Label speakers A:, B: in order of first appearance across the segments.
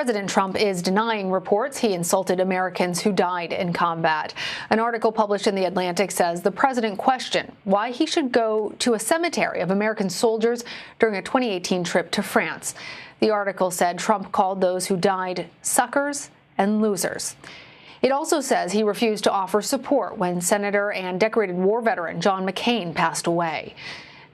A: President Trump is denying reports he insulted Americans who died in combat. An article published in The Atlantic says the president questioned why he should go to a cemetery of American soldiers during a 2018 trip to France. The article said Trump called those who died suckers and losers. It also says he refused to offer support when Senator and decorated war veteran John McCain passed away.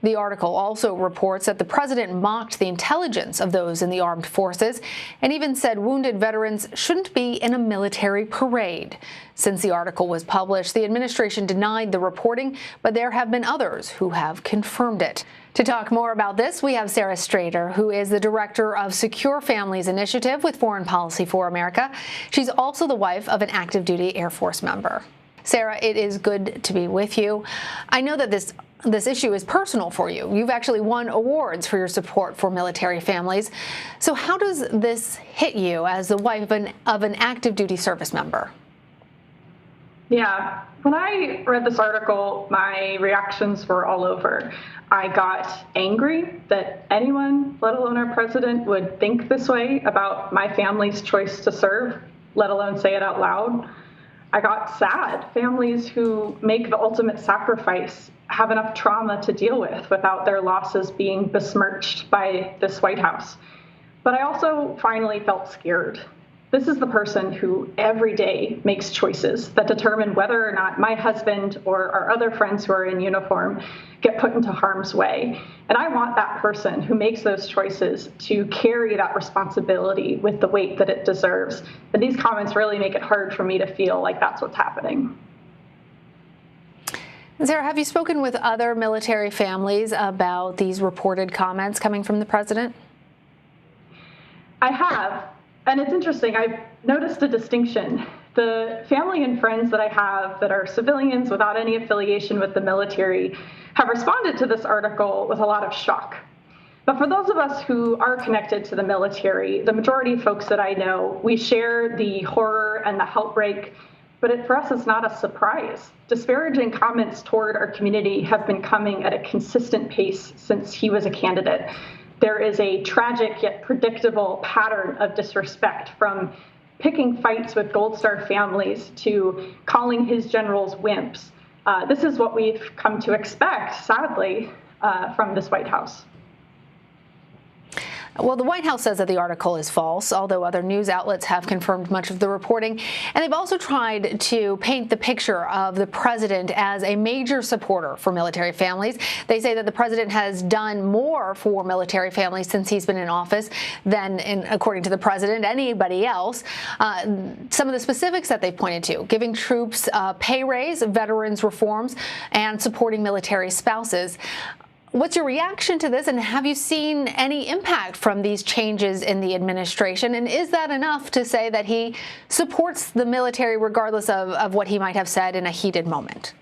A: The article also reports that the president mocked the intelligence of those in the armed forces and even said wounded veterans shouldn't be in a military parade. Since the article was published, the administration denied the reporting, but there have been others who have confirmed it. To talk more about this, we have Sarah Streyder, who is the director of Secure Families Initiative with Foreign Policy for America. She's also the wife of an active duty Air Force member. Sarah, it is good to be with you. I know that this issue is personal for you. You've actually won awards for your support for military families. So how does this hit you as the wife of an active duty service member?
B: Yeah, when I read this article, my reactions were all over. I got angry that anyone, let alone our president, would think this way about my family's choice to serve, let alone say it out loud. I got sad. Families who make the ultimate sacrifice have enough trauma to deal with without their losses being besmirched by this White House. But I also finally felt scared. This is the person who every day makes choices that determine whether or not my husband or our other friends who are in uniform get put into harm's way. And I want that person who makes those choices to carry that responsibility with the weight that it deserves. And these comments really make it hard for me to feel like that's what's happening.
A: Sarah, have you spoken with other military families about these reported comments coming from the president?
B: I have. And it's interesting, I've noticed a distinction. The family and friends that I have that are civilians without any affiliation with the military have responded to this article with a lot of shock. But for those of us who are connected to the military, the majority of folks that I know, we share the horror and the heartbreak, but for us, it's not a surprise. Disparaging comments toward our community have been coming at a consistent pace since he was a candidate. There is a tragic yet predictable pattern of disrespect, from picking fights with Gold Star families to calling his generals wimps. This is what we've come to expect, sadly, from this White House.
A: Well, the White House says that the article is false, although other news outlets have confirmed much of the reporting. And they've also tried to paint the picture of the president as a major supporter for military families. They say that the president has done more for military families since he's been in office than, according to the president, anybody else. Some of the specifics that they've pointed to: giving troops pay raise, veterans reforms, and supporting military spouses. What's your reaction to this, and have you seen any impact from these changes in the administration? And is that enough to say that he supports the military regardless of what he might have said in a heated moment?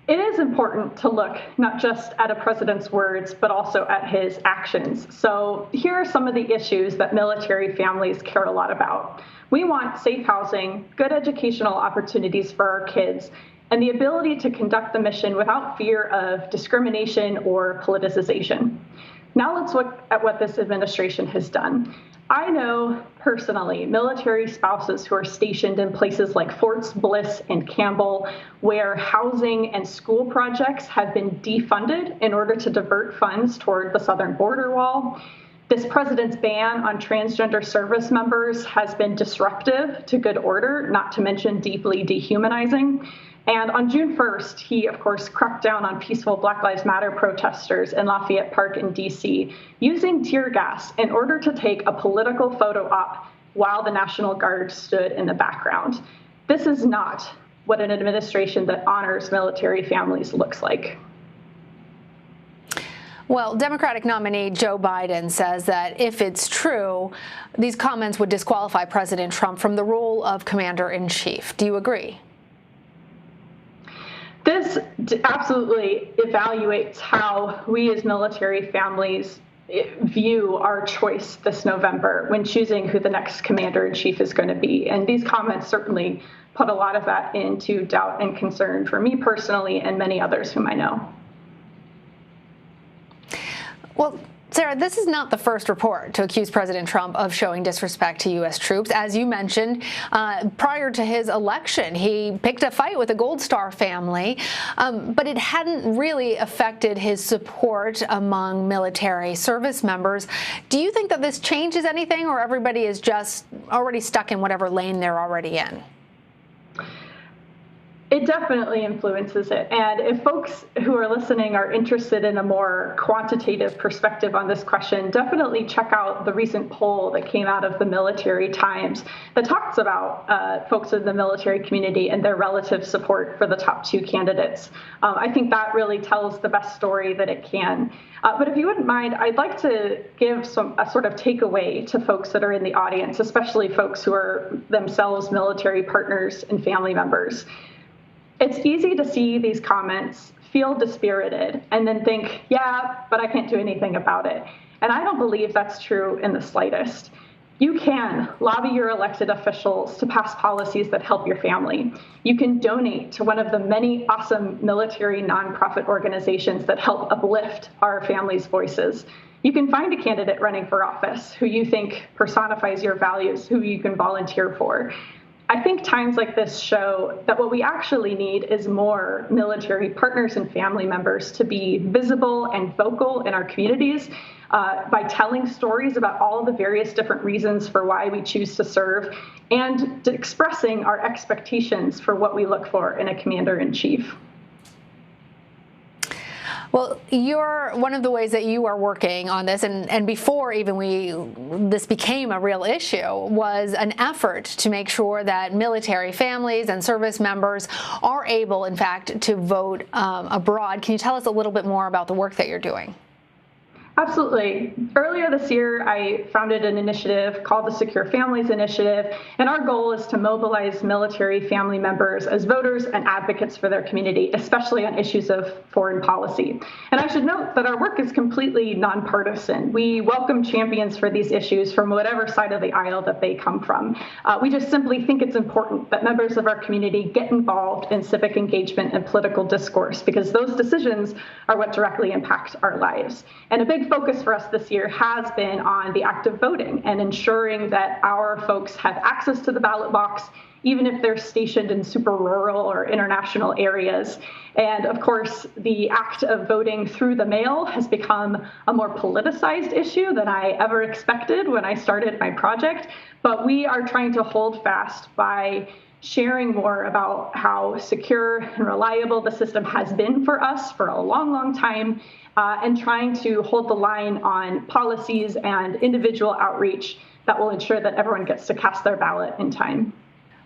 B: It is important to look not just at a president's words, but also at his actions. So here are some of the issues that military families care a lot about. We want safe housing, good educational opportunities for our kids, and the ability to conduct the mission without fear of discrimination or politicization. Now let's look at what this administration has done. I know personally military spouses who are stationed in places like Forts Bliss and Campbell, where housing and school projects have been defunded in order to divert funds toward the southern border wall. This president's ban on transgender service members has been disruptive to good order, not to mention deeply dehumanizing. And on June 1st, he, of course, cracked down on peaceful Black Lives Matter protesters in Lafayette Park in D.C., using tear gas in order to take a political photo op while the National Guard stood in the background. This is not what an administration that honors military families looks like.
A: Well, Democratic nominee Joe Biden says that if it's true, these comments would disqualify President Trump from the role of commander-in-chief. Do you agree?
B: This absolutely evaluates how we as military families view our choice this November when choosing who the next commander-in-chief is going to be. And these comments certainly put a lot of that into doubt and concern for me personally and many others whom I know.
A: Well, Sarah, this is not the first report to accuse President Trump of showing disrespect to U.S. troops. As you mentioned, prior to his election, he picked a fight with the Gold Star family, but it hadn't really affected his support among military service members. Do you think that this changes anything, or everybody is just already stuck in whatever lane they're already in?
B: It definitely influences it. And if folks who are listening are interested in a more quantitative perspective on this question, definitely check out the recent poll that came out of the Military Times that talks about folks in the military community and their relative support for the top two candidates. I think that really tells the best story that it can. But if you wouldn't mind, I'd like to give a sort of takeaway to folks that are in the audience, especially folks who are themselves military partners and family members. It's easy to see these comments, feel dispirited, and then think, yeah, but I can't do anything about it. And I don't believe that's true in the slightest. You can lobby your elected officials to pass policies that help your family. You can donate to one of the many awesome military nonprofit organizations that help uplift our families' voices. You can find a candidate running for office who you think personifies your values, who you can volunteer for. I think times like this show that what we actually need is more military partners and family members to be visible and vocal in our communities by telling stories about all the various different reasons for why we choose to serve and expressing our expectations for what we look for in a commander-in-chief.
A: Well, one of the ways that you are working on this, and before even this became a real issue, was an effort to make sure that military families and service members are able, in fact, to vote abroad. Can you tell us a little bit more about the work that you're doing?
B: Absolutely. Earlier this year, I founded an initiative called the Secure Families Initiative, and our goal is to mobilize military family members as voters and advocates for their community, especially on issues of foreign policy. And I should note that our work is completely nonpartisan. We welcome champions for these issues from whatever side of the aisle that they come from. We just simply think it's important that members of our community get involved in civic engagement and political discourse, because those decisions are what directly impact our lives. And a big focus for us this year has been on the act of voting and ensuring that our folks have access to the ballot box, even if they're stationed in super rural or international areas. And of course, the act of voting through the mail has become a more politicized issue than I ever expected when I started my project. But we are trying to hold fast by sharing more about how secure and reliable the system has been for us for a long, long time, and trying to hold the line on policies and individual outreach that will ensure that everyone gets to cast their ballot in time.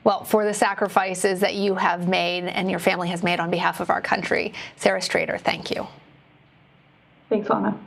A: Well, for the sacrifices that you have made and your family has made on behalf of our country, Sarah Streyder, thank you.
B: Thanks, Lana.